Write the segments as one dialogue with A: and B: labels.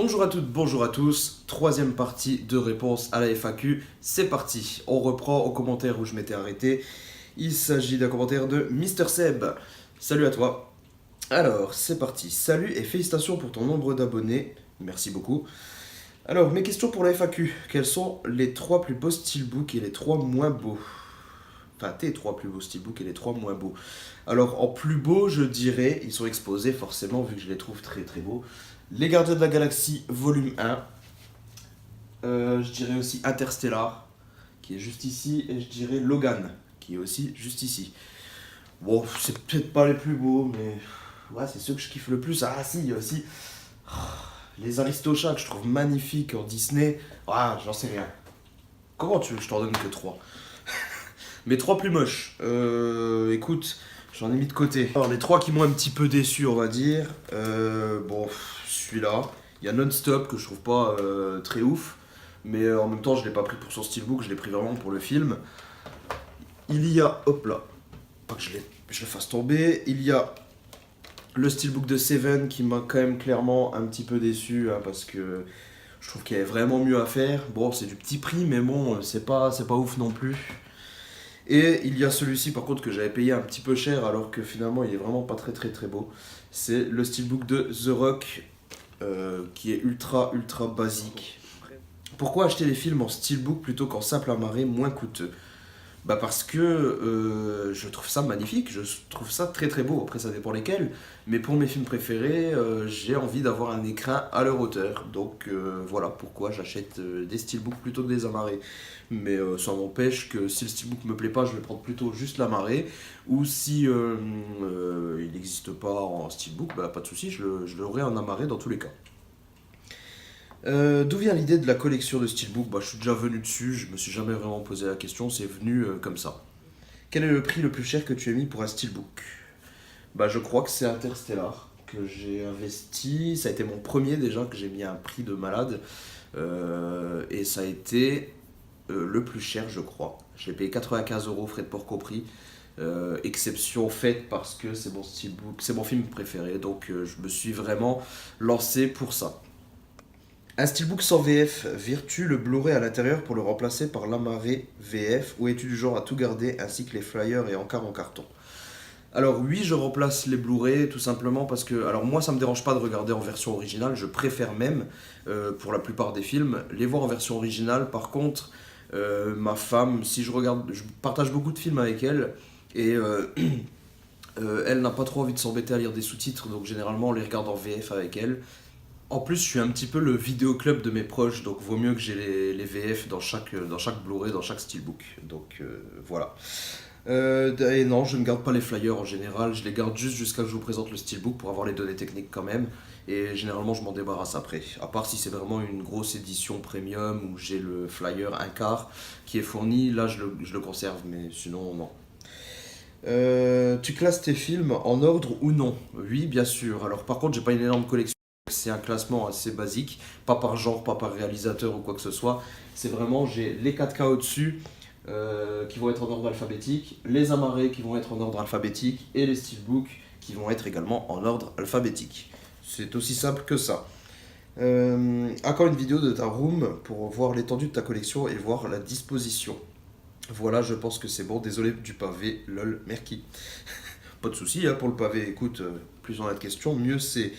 A: Bonjour à toutes, bonjour à tous, troisième partie de réponse à la FAQ, c'est parti, on reprend au commentaire où je m'étais arrêté, il s'agit d'un commentaire de Mister Seb, salut à toi. Alors, c'est parti, salut et félicitations pour ton nombre d'abonnés, merci beaucoup. Alors, mes questions pour la FAQ, quels sont les trois plus beaux steelbooks et les trois moins beaux? Enfin, tes trois plus beaux steelbooks et les trois moins beaux. Alors, en plus beau, je dirais, ils sont exposés forcément, vu que je les trouve très très beaux. Les Gardiens de la Galaxie, volume 1. Je dirais aussi Interstellar, qui est juste ici. Et je dirais Logan, qui est aussi juste ici. Bon, c'est peut-être pas les plus beaux, mais ouais, c'est ceux que je kiffe le plus. Ah, si, il y a aussi les Aristochats que je trouve magnifiques en Disney. Ah, j'en sais rien. Comment tu veux que je t'en donne que 3? Mes trois plus moches. Écoute, j'en ai mis de côté. Alors, les trois qui m'ont un petit peu déçu, on va dire. Bon, celui-là. Il y a Non-Stop que je trouve pas très ouf. Mais en même temps, je l'ai pas pris pour son steelbook, je l'ai pris vraiment pour le film. Il y a, hop là, pas que je le fasse tomber. Il y a le steelbook de Seven qui m'a quand même clairement un petit peu déçu, hein, parce que je trouve qu'il y avait vraiment mieux à faire. Bon, c'est du petit prix, mais bon, c'est pas ouf non plus. Et il y a celui-ci par contre que j'avais payé un petit peu cher alors que finalement il est vraiment pas très très très beau. C'est le steelbook de The Rock qui est ultra ultra basique. Pourquoi acheter les films en steelbook plutôt qu'en simple amarré moins coûteux? Bah parce que je trouve ça magnifique, je trouve ça très très beau, après ça dépend lesquels, mais pour mes films préférés, j'ai envie d'avoir un écran à leur hauteur, donc voilà pourquoi j'achète des steelbooks plutôt que des amarrés. Mais ça m'empêche que si le steelbook me plaît pas, je vais prendre plutôt juste l'amarré, ou si il n'existe pas en steelbook, bah pas de souci, je l'aurai en amarré dans tous les cas. D'où vient l'idée de la collection de steelbook? Bah, je suis déjà venu dessus, je me suis jamais vraiment posé la question, c'est venu comme ça. Quel est le prix le plus cher que tu as mis pour un steelbook? Bah, je crois que c'est Interstellar que j'ai investi. Ça a été mon premier déjà que j'ai mis un prix de malade. Et ça a été le plus cher, je crois. J'ai payé 95 euros, frais de port compris. Exception faite parce que c'est mon steelbook, c'est mon film préféré. Donc je me suis vraiment lancé pour ça. Un steelbook sans VF, vires-tu le Blu-ray à l'intérieur pour le remplacer par l'amarré VF ou es-tu du genre à tout garder ainsi que les flyers et encarts en carton? Alors oui, je remplace les Blu-ray tout simplement parce que, alors moi ça me dérange pas de regarder en version originale, je préfère même, pour la plupart des films, les voir en version originale. Par contre, ma femme, si je regarde, je partage beaucoup de films avec elle et elle n'a pas trop envie de s'embêter à lire des sous-titres, donc généralement on les regarde en VF avec elle. En plus, je suis un petit peu le vidéoclub de mes proches, donc vaut mieux que j'ai les VF dans chaque Blu-ray, dans chaque steelbook. Donc voilà. Et non, je ne garde pas les flyers en général, je les garde juste jusqu'à ce que je vous présente le steelbook pour avoir les données techniques quand même. Et généralement, je m'en débarrasse après. À part si c'est vraiment une grosse édition premium où j'ai le flyer un quart qui est fourni, là je le conserve, mais sinon, non. Tu classes tes films en ordre ou non? Oui, bien sûr. Alors par contre, j'ai pas une énorme collection. C'est un classement assez basique, pas par genre, pas par réalisateur ou quoi que ce soit. C'est vraiment, j'ai les 4K au-dessus qui vont être en ordre alphabétique, les amarrés qui vont être en ordre alphabétique et les steelbooks qui vont être également en ordre alphabétique. C'est aussi simple que ça. À quand une vidéo de ta room pour voir l'étendue de ta collection et voir la disposition? Voilà, je pense que c'est bon. Désolé du pavé, lol, merci. Pas de souci hein, pour le pavé. Écoute, plus on a de questions, mieux c'est.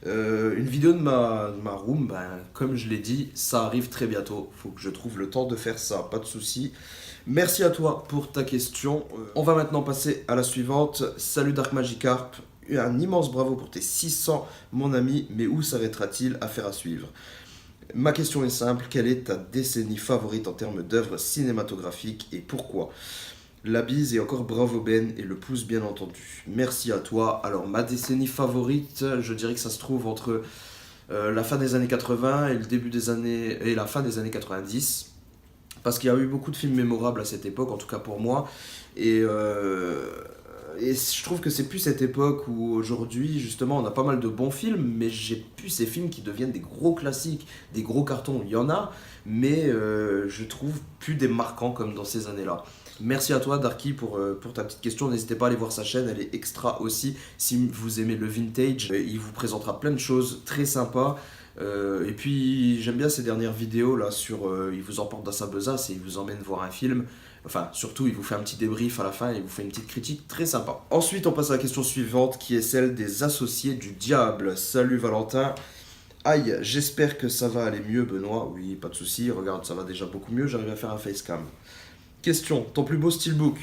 A: Une vidéo de ma room, ben, comme je l'ai dit, ça arrive très bientôt. Faut que je trouve le temps de faire ça, pas de souci. Merci à toi pour ta question. On va maintenant passer à la suivante. Salut Dark Magikarp. Un immense bravo pour tes 600, mon ami. Mais où s'arrêtera-t-il? Affaire à suivre. Ma question est simple. Quelle est ta décennie favorite en termes d'œuvres cinématographiques et pourquoi? La bise et encore bravo Ben et le pouce bien entendu. Merci à toi. Alors ma décennie favorite, je dirais que ça se trouve entre la fin des années 80 et le début des années et la fin des années 90 parce qu'il y a eu beaucoup de films mémorables à cette époque, en tout cas pour moi. Et, et je trouve que c'est plus cette époque où aujourd'hui justement on a pas mal de bons films, mais j'ai plus ces films qui deviennent des gros classiques, des gros cartons. Il y en a, mais je trouve plus des marquants comme dans ces années-là. Merci à toi Darky pour ta petite question, n'hésitez pas à aller voir sa chaîne, elle est extra aussi si vous aimez le vintage, il vous présentera plein de choses très sympas. Et puis j'aime bien ces dernières vidéos là sur il vous emporte dans sa besace et il vous emmène voir un film. Enfin, surtout, il vous fait un petit débrief à la fin et il vous fait une petite critique très sympa. Ensuite, on passe à la question suivante qui est celle des associés du diable. Salut Valentin. Aïe, j'espère que ça va aller mieux, Benoît. Oui, pas de souci. Regarde, ça va déjà beaucoup mieux. J'arrive à faire un facecam. Question, ton plus beau steelbook?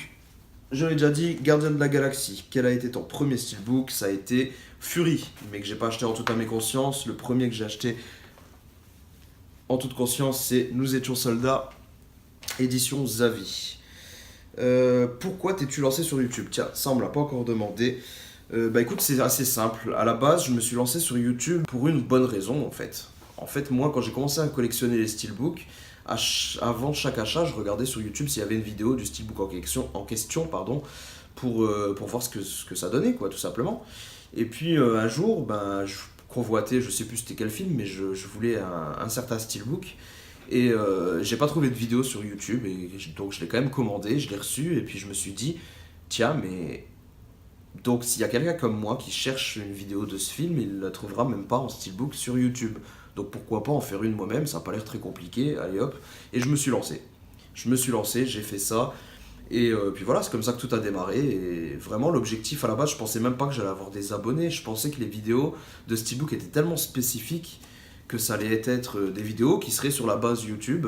A: Je l'ai déjà dit, Gardien de la Galaxie. Quel a été ton premier steelbook? Ça a été Fury, mais que j'ai pas acheté en toute à mes consciences. Le premier que j'ai acheté en toute conscience, c'est Nous étions soldats, édition Zavi. Pourquoi t'es-tu lancé sur YouTube? Tiens, ça on me l'a pas encore demandé. Bah écoute, c'est assez simple. À la base, je me suis lancé sur YouTube pour une bonne raison en fait. En fait, moi, quand j'ai commencé à collectionner les steelbooks, avant chaque achat, je regardais sur YouTube s'il y avait une vidéo du steelbook en question pardon, pour voir ce que ça donnait, quoi, tout simplement. Et puis un jour, ben, je convoitais, je sais plus c'était quel film, mais je voulais un certain steelbook. Et j'ai pas trouvé de vidéo sur YouTube, et donc je l'ai quand même commandé, je l'ai reçu, et puis je me suis dit, tiens, mais donc s'il y a quelqu'un comme moi qui cherche une vidéo de ce film, il la trouvera même pas en steelbook sur YouTube. Donc pourquoi pas en faire une moi-même, ça n'a pas l'air très compliqué, allez hop. Et je me suis lancé. Je me suis lancé, j'ai fait ça. Et puis voilà, c'est comme ça que tout a démarré. Et vraiment, l'objectif à la base, je pensais même pas que j'allais avoir des abonnés. Je pensais que les vidéos de Steelbook étaient tellement spécifiques que ça allait être des vidéos qui seraient sur la base YouTube.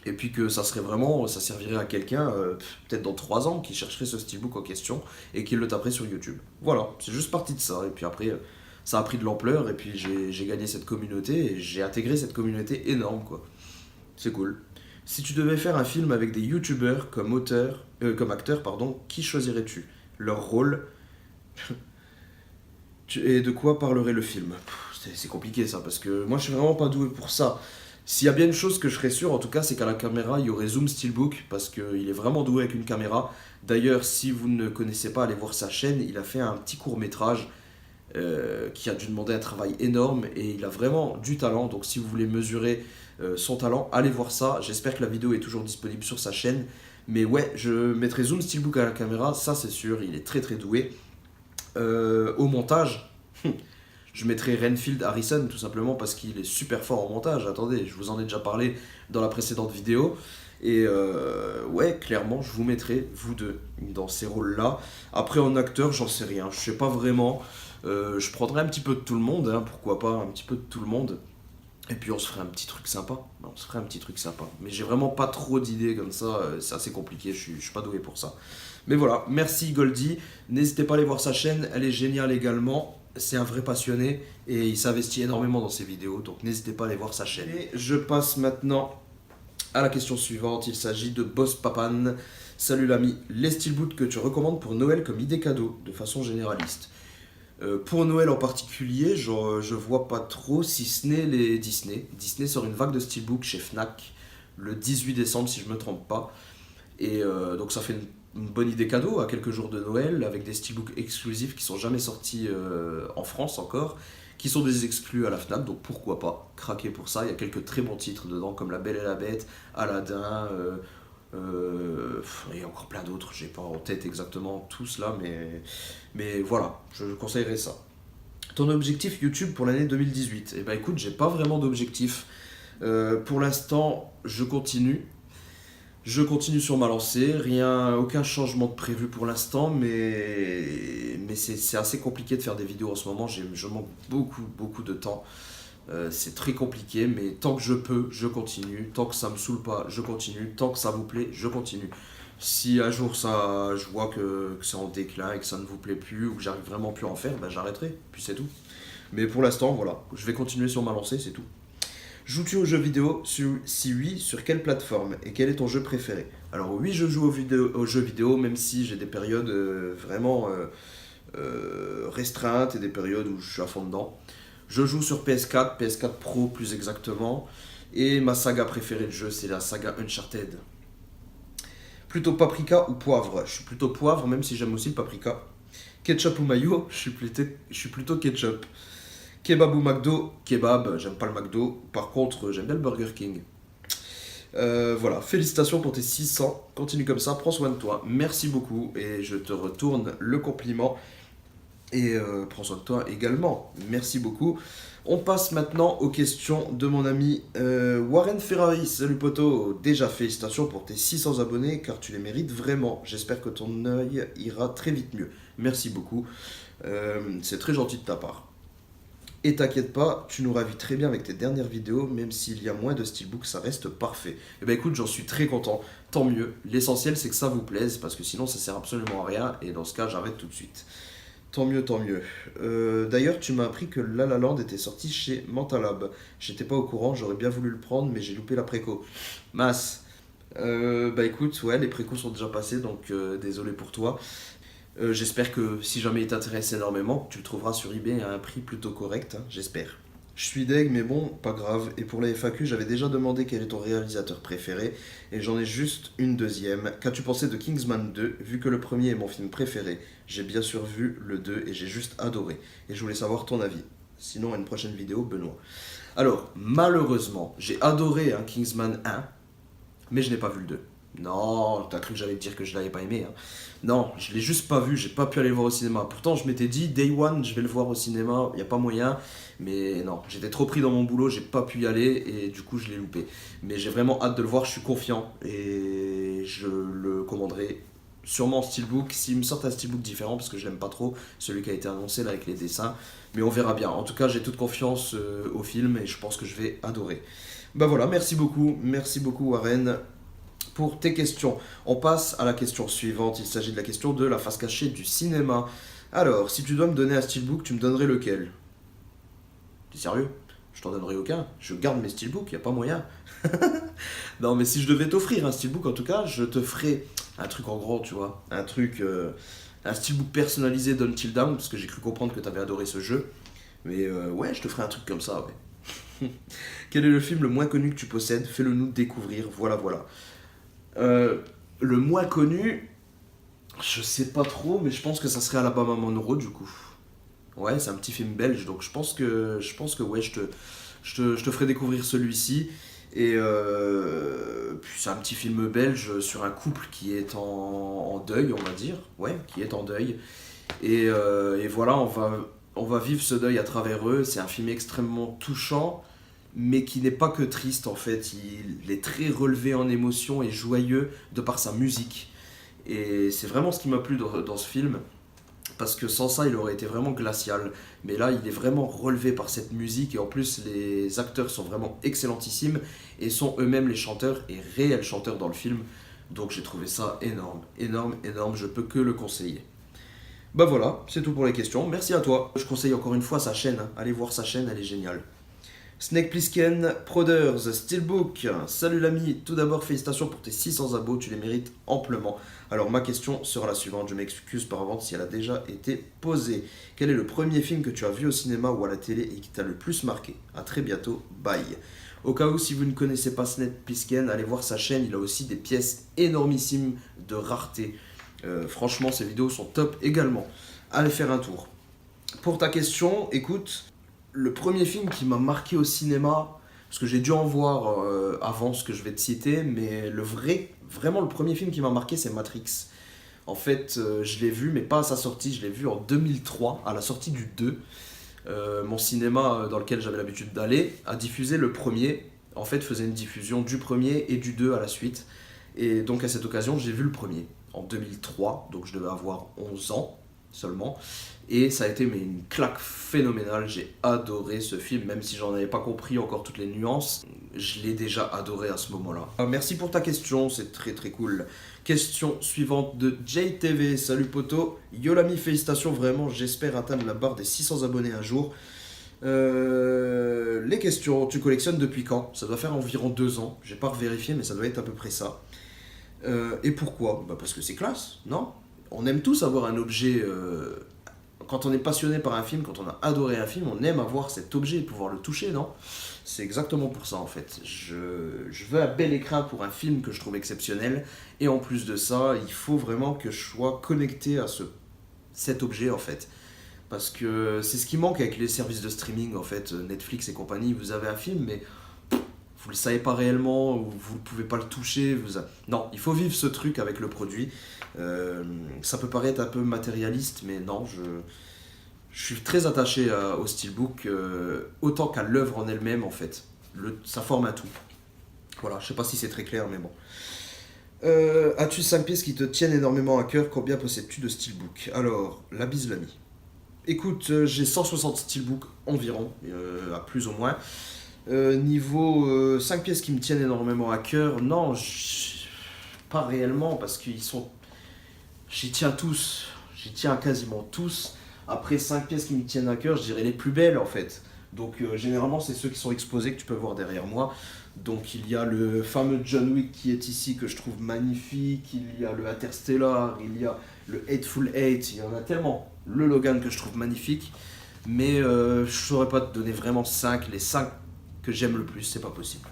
A: Et puis que ça serait vraiment, ça servirait à quelqu'un, peut-être dans 3 ans, qui chercherait ce Steelbook en question et qui le taperait sur YouTube. Voilà, c'est juste parti de ça. Et puis après, ça a pris de l'ampleur. Et puis j'ai gagné cette communauté et j'ai intégré cette communauté énorme, quoi. C'est cool. Si tu devais faire un film avec des youtubeurs comme acteurs, pardon, qui choisirais-tu? Leur rôle et de quoi parlerait le film? C'est compliqué ça, parce que moi je suis vraiment pas doué pour ça. S'il y a bien une chose que je serais sûr, en tout cas, c'est qu'à la caméra, il y aurait Zoom Steelbook, parce qu'il est vraiment doué avec une caméra. D'ailleurs, si vous ne connaissez pas, allez voir sa chaîne, il a fait un petit court-métrage qui a dû demander un travail énorme, et il a vraiment du talent. Donc si vous voulez mesurer son talent, allez voir ça. J'espère que la vidéo est toujours disponible sur sa chaîne. Mais ouais, je mettrai Zoom Steelbook à la caméra, ça c'est sûr, il est très très doué. Au montage, je mettrai Renfield Harrison tout simplement parce qu'il est super fort en montage. Attendez, je vous en ai déjà parlé dans la précédente vidéo. Et ouais, clairement, je vous mettrai, vous deux, dans ces rôles-là. Après, en acteur, j'en sais rien. Je sais pas vraiment. Je prendrai un petit peu de tout le monde, hein, pourquoi pas, un petit peu de tout le monde. Et puis on se ferait un petit truc sympa. On se ferait un petit truc sympa. Mais j'ai vraiment pas trop d'idées comme ça. C'est assez compliqué. Je suis pas doué pour ça. Mais voilà, merci Goldie. N'hésitez pas à aller voir sa chaîne. Elle est géniale également. C'est un vrai passionné et il s'investit énormément dans ses vidéos. Donc n'hésitez pas à aller voir sa chaîne. Et je passe maintenant à la question suivante. Il s'agit de Boss Papan. Salut l'ami. Les steelbooks que tu recommandes pour Noël comme idée cadeau, de façon généraliste? Pour Noël en particulier, je vois pas trop, si ce n'est les Disney. Disney sort une vague de steelbook chez Fnac le 18 décembre, si je me trompe pas. Et donc ça fait une bonne idée cadeau à quelques jours de Noël, avec des steelbooks exclusifs qui sont jamais sortis en France encore, qui sont des exclus à la Fnac, donc pourquoi pas craquer pour ça. Il y a quelques très bons titres dedans, comme La Belle et la Bête, Aladdin, et encore plein d'autres, j'ai pas en tête exactement tous là, mais voilà, je conseillerais ça. Ton objectif YouTube pour l'année 2018? Eh ben écoute, j'ai pas vraiment d'objectif. Pour l'instant, je continue. Je continue sur ma lancée, aucun changement de prévu pour l'instant, mais c'est assez compliqué de faire des vidéos en ce moment, je manque beaucoup de temps. C'est très compliqué, mais tant que je peux, je continue. Tant que ça me saoule pas, je continue. Tant que ça vous plaît, je continue. Si un jour je vois que c'est en déclin et que ça ne vous plaît plus ou que j'arrive vraiment plus à en faire, ben j'arrêterai. Puis c'est tout. Mais pour l'instant, voilà, je vais continuer sur ma lancée, c'est tout. Joues-tu aux jeux vidéo? Si oui, sur quelle plateforme? Et quel est ton jeu préféré? Alors oui, je joue aux jeux vidéo, même si j'ai des périodes vraiment restreintes et des périodes où je suis à fond dedans. Je joue sur PS4, PS4 Pro plus exactement, et ma saga préférée de jeu, c'est la saga Uncharted. Plutôt paprika ou poivre? Je suis plutôt poivre, même si j'aime aussi le paprika. Ketchup ou mayo? Je suis plutôt ketchup. Kebab ou McDo? Kebab, j'aime pas le McDo. Par contre, j'aime bien le Burger King. Voilà, félicitations pour tes 600. Continue comme ça, prends soin de toi. Merci beaucoup et je te retourne le compliment. Et prends soin de toi également. Merci beaucoup. On passe maintenant aux questions de mon ami Warren Ferrari. Salut poto, déjà félicitations pour tes 600 abonnés car tu les mérites vraiment. J'espère que ton œil ira très vite mieux. Merci beaucoup. C'est très gentil de ta part. Et t'inquiète pas, tu nous ravis très bien avec tes dernières vidéos, même s'il y a moins de steelbook, ça reste parfait. Et ben écoute, j'en suis très content, tant mieux. L'essentiel c'est que ça vous plaise, parce que sinon ça sert absolument à rien, et dans ce cas j'arrête tout de suite. Tant mieux, tant mieux. D'ailleurs, tu m'as appris que La La Land était sorti chez Mentalab. J'étais pas au courant, j'aurais bien voulu le prendre, mais j'ai loupé la préco. Mince. Bah écoute, ouais, les précos sont déjà passés, donc désolé pour toi. J'espère que si jamais il t'intéresse énormément, tu le trouveras sur eBay à un prix plutôt correct, hein, j'espère. Je suis deg, mais bon, pas grave. Et pour la FAQ, j'avais déjà demandé quel est ton réalisateur préféré, et j'en ai juste une deuxième. Qu'as-tu pensé de Kingsman 2, vu que le premier est mon film préféré? J'ai bien sûr vu le 2 et j'ai juste adoré. Et je voulais savoir ton avis. Sinon, à une prochaine vidéo, Benoît. Alors, malheureusement, j'ai adoré Kingsman 1, mais je n'ai pas vu le 2. Non, t'as cru que j'allais te dire que je l'avais pas aimé. Hein. Non, je l'ai juste pas vu, j'ai pas pu aller le voir au cinéma. Pourtant, je m'étais dit, Day One, je vais le voir au cinéma, y a pas moyen. Mais non, j'étais trop pris dans mon boulot, j'ai pas pu y aller et du coup, je l'ai loupé. Mais j'ai vraiment hâte de le voir, je suis confiant et je le commanderai sûrement en steelbook. S'il me sort un steelbook différent, parce que je l'aime pas trop, celui qui a été annoncé là avec les dessins. Mais on verra bien. En tout cas, j'ai toute confiance au film et je pense que je vais adorer. Bah voilà, merci beaucoup Warren pour tes questions. On passe à la question suivante. Il s'agit de la question de la face cachée du cinéma. Alors, si tu dois me donner un steelbook, tu me donnerais lequel? T'es sérieux? Je t'en donnerai aucun. Je garde mes steelbooks, y a pas moyen. Non, mais si je devais t'offrir un steelbook, en tout cas, je te ferais un truc en grand, tu vois. Un steelbook personnalisé d'Until Dawn, parce que j'ai cru comprendre que t'avais adoré ce jeu. Mais ouais, je te ferai un truc comme ça, ouais. Quel est le film le moins connu que tu possèdes? Fais-le nous découvrir. Voilà, voilà. Euh, le moins connu, je sais pas trop, mais je pense que ça serait Alabama Monroe du coup. Ouais, c'est un petit film belge, donc je pense que ouais, je te ferai découvrir celui-ci. Et puis c'est un petit film belge sur un couple qui est en deuil, on va dire. Ouais, qui est en deuil. Et voilà, on va vivre ce deuil à travers eux. C'est un film extrêmement touchant, mais qui n'est pas que triste en fait. Il est très relevé en émotion et joyeux de par sa musique. Et c'est vraiment ce qui m'a plu dans ce film, parce que sans ça, il aurait été vraiment glacial. Mais là, il est vraiment relevé par cette musique, et en plus, les acteurs sont vraiment excellentissimes, et sont eux-mêmes les chanteurs, et réels chanteurs dans le film. Donc j'ai trouvé ça énorme, énorme, énorme, je peux que le conseiller. Bah voilà, c'est tout pour les questions, merci à toi. Je conseille encore une fois sa chaîne, hein. Allez voir sa chaîne, elle est géniale. Snake Plissken, Proders, Steelbook, salut l'ami, tout d'abord félicitations pour tes 600 abos, tu les mérites amplement. Alors ma question sera la suivante, je m'excuse par avance si elle a déjà été posée. Quel est le premier film que tu as vu au cinéma ou à la télé et qui t'a le plus marqué? A très bientôt, bye. Au cas où si vous ne connaissez pas Snake Plissken, allez voir sa chaîne, il a aussi des pièces énormissimes de rareté. Franchement ses vidéos sont top également, allez faire un tour. Pour ta question, écoute, le premier film qui m'a marqué au cinéma, parce que j'ai dû en voir avant ce que je vais te citer, mais vraiment le premier film qui m'a marqué, c'est Matrix. En fait, je l'ai vu, mais pas à sa sortie, je l'ai vu en 2003, à la sortie du 2. Mon cinéma dans lequel j'avais l'habitude d'aller a diffusé le premier, en fait faisait une diffusion du premier et du 2 à la suite. Et donc à cette occasion, j'ai vu le premier en 2003, donc je devais avoir 11 ans seulement. Et ça a été une claque phénoménale, j'ai adoré ce film, même si j'en avais pas compris encore toutes les nuances, je l'ai déjà adoré à ce moment-là. Merci pour ta question, c'est très très cool. Question suivante de JTV, salut poto, yo l'ami, félicitations vraiment, j'espère atteindre la barre des 600 abonnés un jour. Les questions, tu collectionnes depuis quand? Ça doit faire environ 2 ans, j'ai pas revérifié mais ça doit être à peu près ça. Et pourquoi? Bah parce que c'est classe, non? On aime tous avoir un objet... Quand on est passionné par un film, quand on a adoré un film, on aime avoir cet objet et pouvoir le toucher, non? C'est exactement pour ça en fait. Je veux un bel écran pour un film que je trouve exceptionnel. Et en plus de ça, il faut vraiment que je sois connecté à cet objet en fait. Parce que c'est ce qui manque avec les services de streaming en fait, Netflix et compagnie. Vous avez un film, mais vous le savez pas réellement, ou vous ne pouvez pas le toucher. Non, il faut vivre ce truc avec le produit. Ça peut paraître un peu matérialiste, mais non, Je suis très attaché au steelbook, autant qu'à l'œuvre en elle-même en fait. Ça forme un tout. Voilà, je sais pas si c'est très clair, mais bon. As-tu 5 pièces qui te tiennent énormément à cœur? Combien possèdes-tu de steelbook? Alors, la bise l'ami. Écoute, j'ai 160 steelbooks environ, à plus ou moins. Niveau 5 pièces qui me tiennent énormément à cœur, non, pas réellement, parce qu'ils sont. J'y tiens tous, j'y tiens quasiment tous. Après 5 pièces qui me tiennent à cœur, je dirais les plus belles en fait. Donc généralement c'est ceux qui sont exposés que tu peux voir derrière moi. Donc il y a le fameux John Wick qui est ici que je trouve magnifique, il y a le Interstellar, il y a le Hateful Eight, il y en a tellement. Le Logan que je trouve magnifique, mais je saurais pas te donner vraiment 5 les 5 que j'aime le plus, c'est pas possible.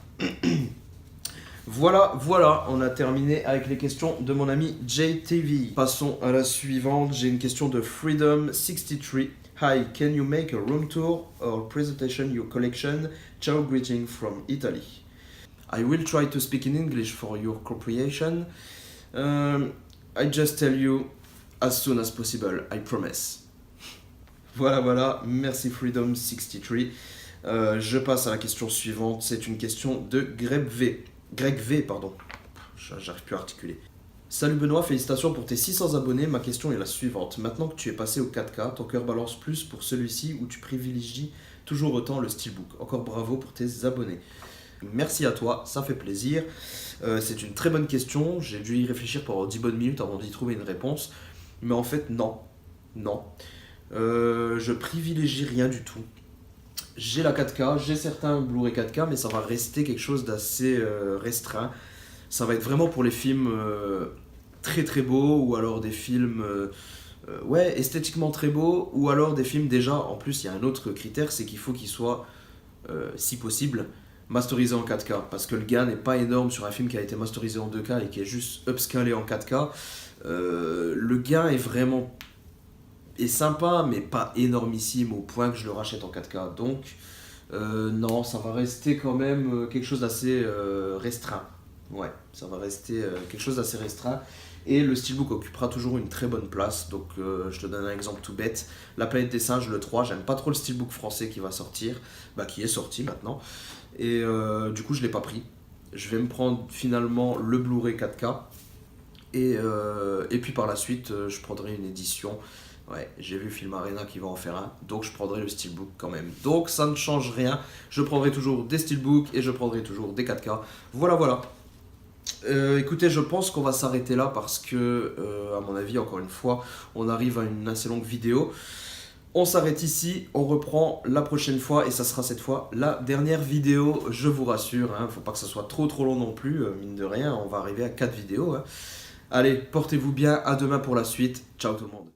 A: Voilà, on a terminé avec les questions de mon ami JTV. Passons à la suivante, j'ai une question de Freedom63. Hi, can you make a room tour or presentation your collection? Ciao, greeting from Italy. I will try to speak in English for your comprehension. I just tell you as soon as possible, I promise. Voilà, merci Freedom63. Je passe à la question suivante, c'est une question de Greg V, pardon. J'arrive plus à articuler. Salut Benoît, félicitations pour tes 600 abonnés. Ma question est la suivante. Maintenant que tu es passé au 4K, ton cœur balance plus pour celui-ci ou tu privilégies toujours autant le steelbook? Encore bravo pour tes abonnés. Merci à toi, ça fait plaisir. C'est une très bonne question. J'ai dû y réfléchir pendant 10 bonnes minutes avant d'y trouver une réponse. Mais en fait, non. Je privilégie rien du tout. J'ai la 4K, j'ai certains Blu-ray 4K, mais ça va rester quelque chose d'assez restreint. Ça va être vraiment pour les films très très beaux, ou alors des films esthétiquement très beaux, ou alors des films déjà, en plus il y a un autre critère, c'est qu'il faut qu'ils soient, si possible, masterisés en 4K. Parce que le gain n'est pas énorme sur un film qui a été masterisé en 2K et qui est juste upscalé en 4K. Le gain est sympa, mais pas énormissime au point que je le rachète en 4K. Donc, non, ça va rester quand même quelque chose d'assez restreint. Ouais, ça va rester quelque chose d'assez restreint. Et le steelbook occupera toujours une très bonne place. Donc, je te donne un exemple tout bête. La planète des singes, le 3, j'aime pas trop le steelbook français qui va sortir. Qui est sorti maintenant. Et du coup, je l'ai pas pris. Je vais me prendre finalement le Blu-ray 4K. Et puis par la suite, je prendrai une édition. Ouais, j'ai vu Film Arena qui va en faire un, donc je prendrai le steelbook quand même. Donc ça ne change rien, je prendrai toujours des steelbooks et je prendrai toujours des 4K. Voilà. Écoutez, je pense qu'on va s'arrêter là parce que, à mon avis, encore une fois, on arrive à une assez longue vidéo. On s'arrête ici, on reprend la prochaine fois et ça sera cette fois la dernière vidéo, je vous rassure. Faut pas que ça soit trop long non plus, mine de rien, on va arriver à 4 vidéos. Allez, portez-vous bien, à demain pour la suite. Ciao tout le monde.